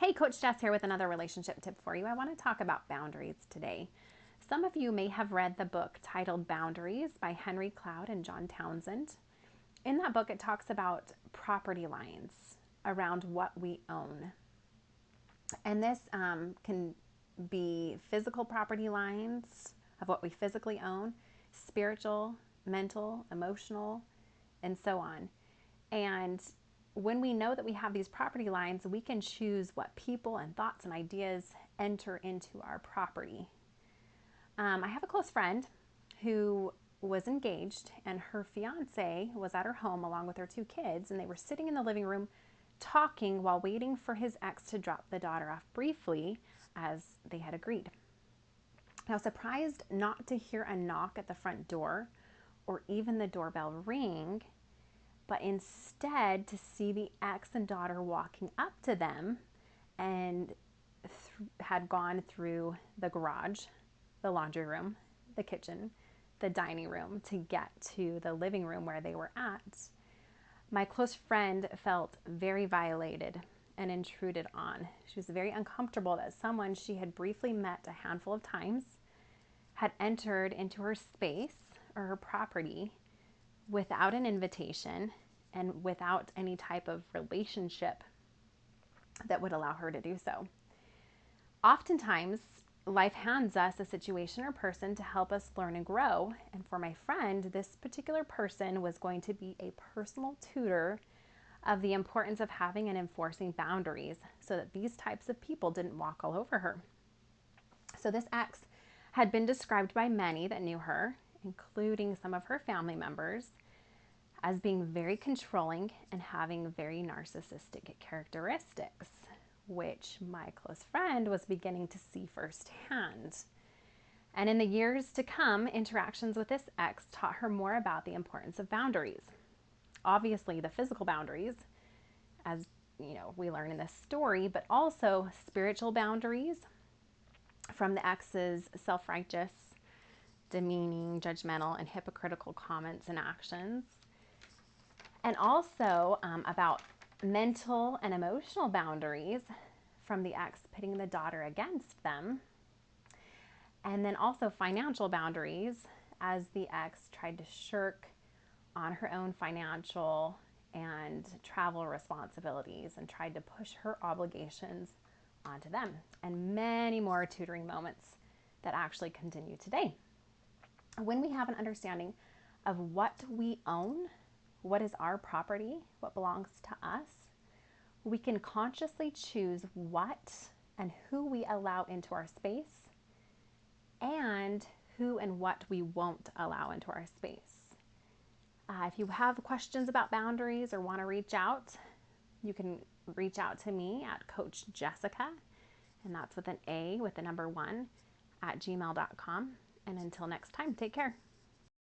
Hey, Coach Jess here with another relationship tip for you. I want to talk about boundaries today. Some of you may have read the book titled Boundaries by Henry Cloud and John Townsend. In that book, it talks about property lines around what we own. And this can be physical property lines of what we physically own, spiritual, mental, emotional, and so on. And when we know that we have these property lines, we can choose what people and thoughts and ideas enter into our property. I have a close friend who was engaged, and her fiance was at her home along with her two kids, and they were sitting in the living room talking while waiting for his ex to drop the daughter off briefly, as they had agreed. Now, surprised not to hear a knock at the front door or even the doorbell ring, but instead to see the ex and daughter walking up to them and had gone through the garage, the laundry room, the kitchen, the dining room to get to the living room where they were at. My close friend felt very violated and intruded on. She was very uncomfortable that someone she had briefly met a handful of times had entered into her space or her property without an invitation and without any type of relationship that would allow her to do so. Oftentimes, life hands us a situation or person to help us learn and grow. And for my friend, this particular person was going to be a personal tutor of the importance of having and enforcing boundaries so that these types of people didn't walk all over her. So this ex had been described by many that knew her, including some of her family members, as being very controlling and having very narcissistic characteristics, which my close friend was beginning to see firsthand. And in the years to come, interactions with this ex taught her more about the importance of boundaries. Obviously, the physical boundaries, as we learn in this story, but also spiritual boundaries from the ex's self-righteous, demeaning, judgmental, and hypocritical comments and actions. And also about mental and emotional boundaries from the ex pitting the daughter against them. And then also financial boundaries as the ex tried to shirk on her own financial and travel responsibilities and tried to push her obligations onto them. And many more tutoring moments that actually continue today. When we have an understanding of what we own, what is our property, what belongs to us, we can consciously choose what and who we allow into our space and who and what we won't allow into our space. If you have questions about boundaries or want to reach out, you can reach out to me at Coach Jessica, and that's with an A with the number 1 at gmail.com. And until next time, take care.